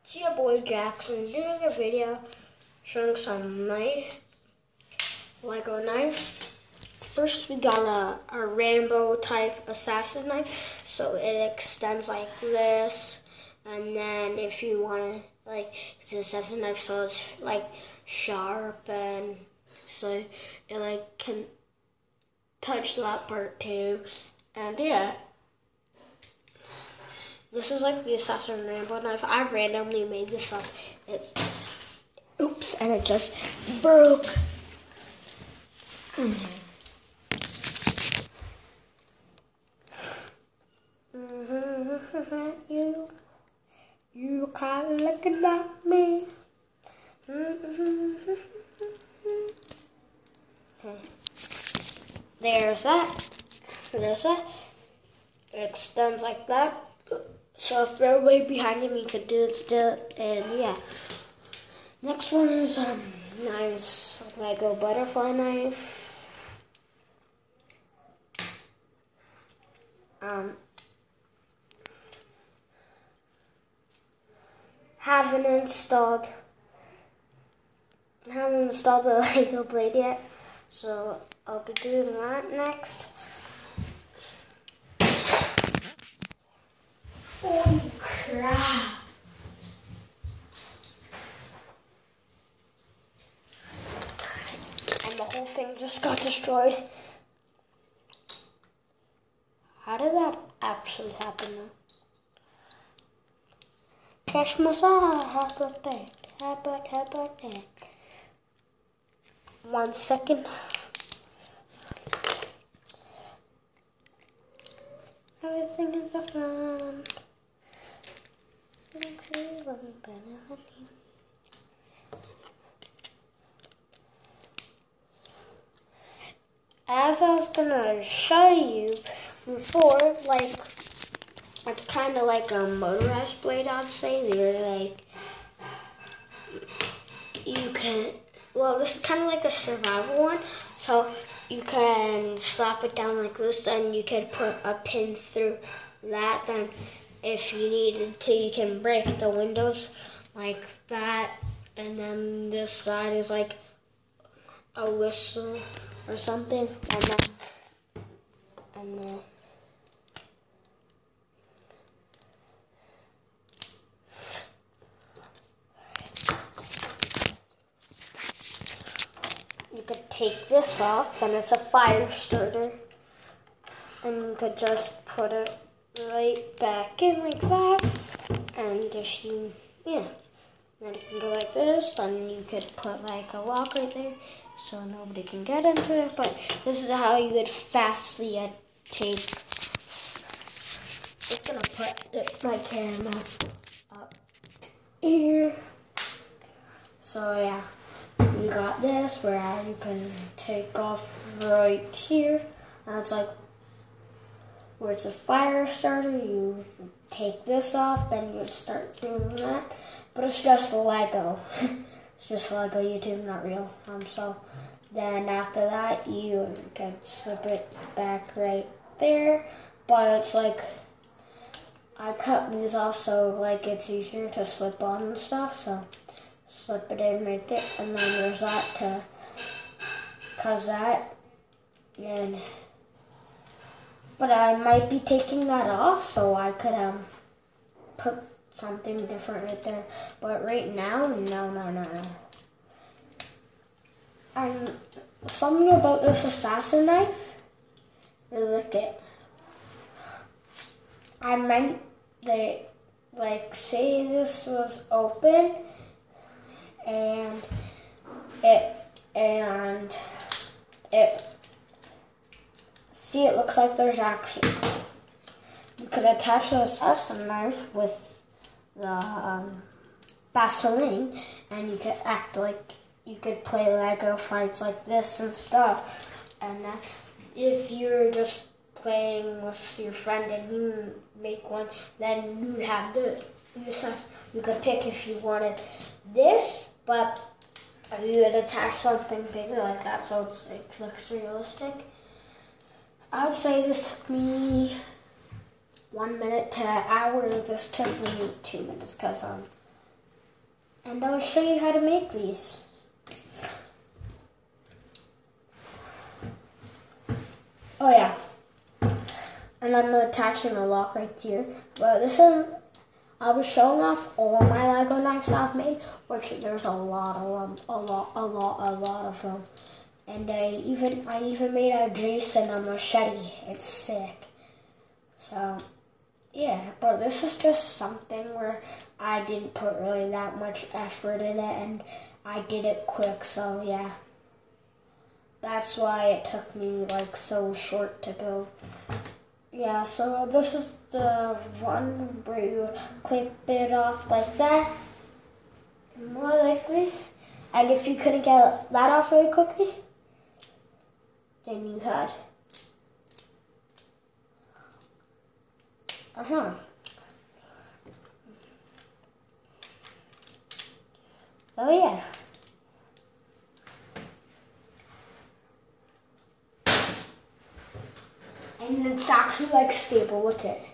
It's your boy Jackson doing a video showing some Lego knives. First we got a Rambo type assassin knife, so it extends like this, and then if you want to, it's an assassin knife, so it's sharp, and so it can touch that part too, and yeah. This is the Assassin Rambo knife. I randomly made this up. Oops, and it just broke. You can't look at me. There's that. There's that. It extends like that. So if you're way behind him, you could do it still, and yeah. Next one is nice Lego butterfly knife. Haven't installed the Lego blade yet, so I'll be doing that next. Holy crap! And the whole thing just got destroyed. How did that actually happen though? Cash massage, happy birthday. 1 second. Everything is a fun. As I was gonna show you before, it's kind of like a motorized blade, I'd say. They're this is kind of like a survival one, so you can slap it down like this, then you can put a pin through that, then if you needed to, you can break the windows like that, and then this side is like a whistle or something, and then you could take this off, then it's a fire starter, and you could just put it right back in like that, and if you, then it can go like this, then you could put a lock right there so nobody can get into it, but this is how you would fastly take. Just gonna put my camera up here. So yeah, we got this where you can take off right here, and it's where it's a fire starter, you take this off, then you would start doing that. But it's just Lego. It's just Lego YouTube, not real. So then after that, you can slip it back right there. But it's I cut these off so it's easier to slip on and stuff. So slip it in right there, and then there's that to cause that. But I might be taking that off, so I could put something different right there. But right now, no. And something about this assassin knife, look it. I meant that, say this was open, and it see, it looks like there's action. You could attach the assassin knife with the Vaseline, and you could act like you could play Lego fights like this and stuff. And then if you're just playing with your friend and you make one, then you have you could pick if you wanted this, but you would attach something bigger like that, so it looks realistic. I would say this took me 1 minute to an hour. This took me 2 minutes because And I'll show you how to make these. Oh yeah, and I'm attaching a lock right here. But this is, I was showing off all my Lego knives I've made, which there's a lot of them. And I even made a Jason a machete. It's sick. So yeah, but this is just something where I didn't put really that much effort in it, and I did it quick. So yeah. That's why it took me like so short to go. Yeah, so this is the one where you clip it off like that, more likely. And if you couldn't get that off really quickly, then you had Oh yeah. And it's actually like stable, look at it.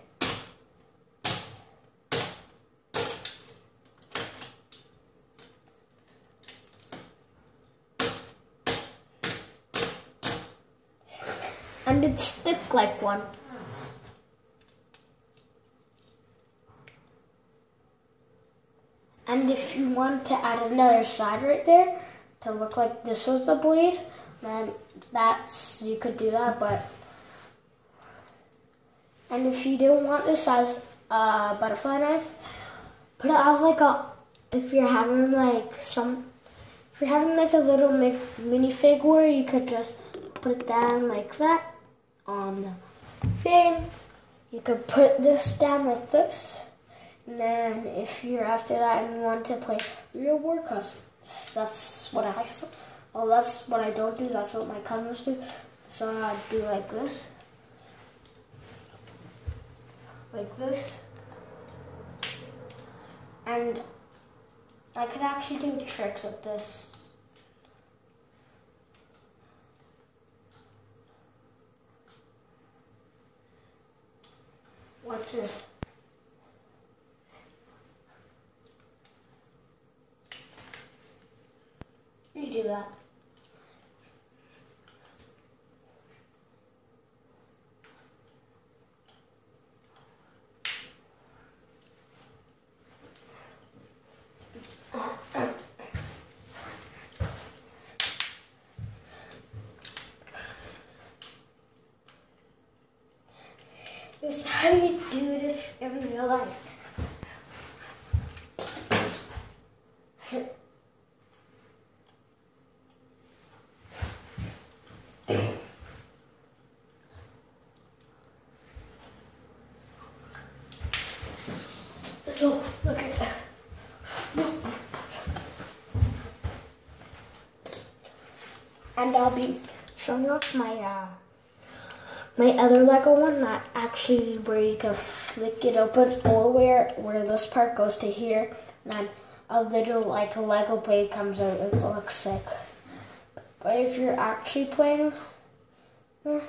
And it's thick like one. And if you want to add another side right there to look like this was the blade, then you could do that, but and if you don't want this as a butterfly knife, put it as like if you're having like a little minifig where you could just put it down like that on the thing. You could put this down like this. And then if you're after that and you want to play real war, cause that's what that's what I don't do, that's what my cousins do. So I do like this. Like this. And I could actually do tricks with this. Watch this. You do that. This is how you do it in real life. So, look at that. And I'll be showing off my my other Lego one, that actually where you can flick it open, or where this part goes to here, and then a little like a Lego blade comes out. It looks sick. But if you're actually playing this,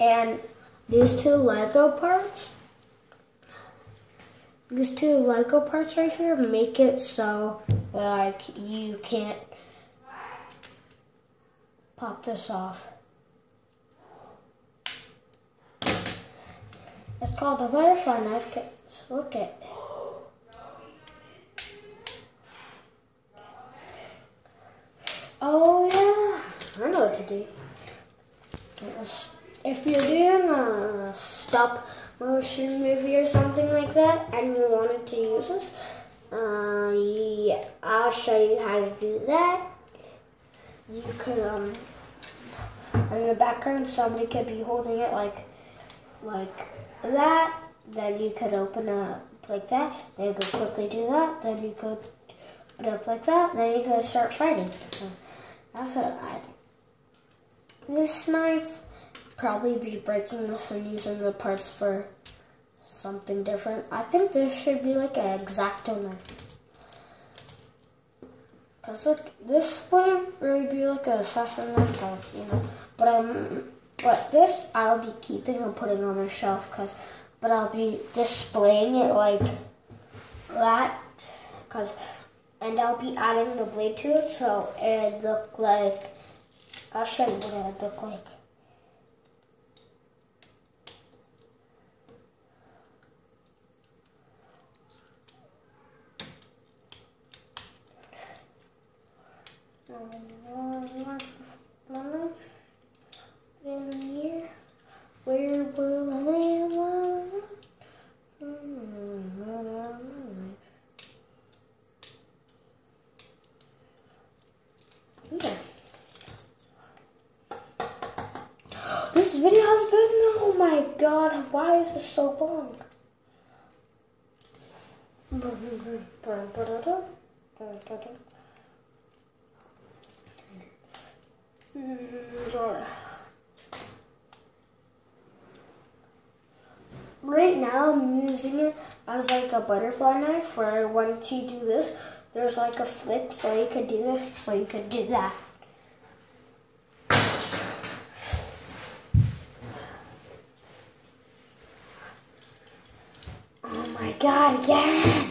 and these two Lego parts right here make it so like you can't pop this off. It's called the butterfly knife kit. Look at it. Oh yeah, I know what to do. If you're doing a stop motion movie or something like that and you wanted to use this, yeah, I'll show you how to do that. You could, in the background, somebody could be holding it like that. Then you could open up like that. Then you could quickly do that. Then you could put it up like that. Then you could start fighting. So that's what I do. This knife, probably be breaking this or using the parts for something different. I think this should be like an X-Acto knife. Cause look, this wouldn't really be like an assassin knife, cause but this I'll be keeping and putting on a shelf, but I'll be displaying it like that, and I'll be adding the blade to it, so it'd look like. I'll show you what it would look like. In here, where will I live? Okay. This video has been, oh my god, why is this so long? Right now I'm using it as like a butterfly knife, where once you do this, there's like a flick, so you could do this, so you could do that. Oh my god, again!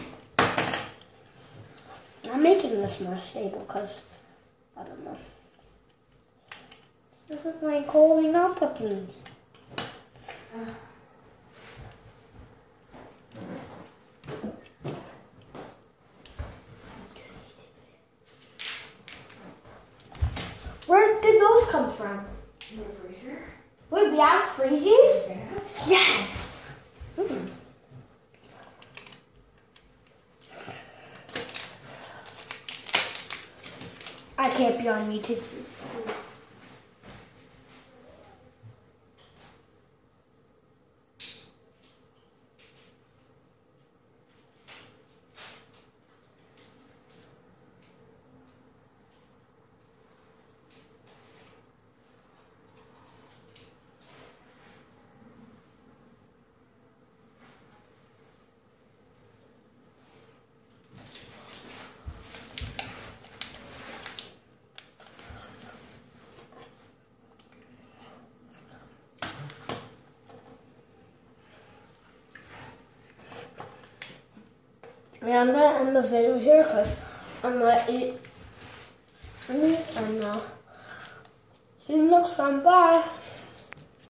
I'm making this more stable because, I don't know. This is like holding up with me. Where did those come from? In the freezer. Wait, we have freezies? Yeah. Yes! I can't be on YouTube. Yeah, I'm gonna end the video here because I'm gonna eat. And see you next time. Bye.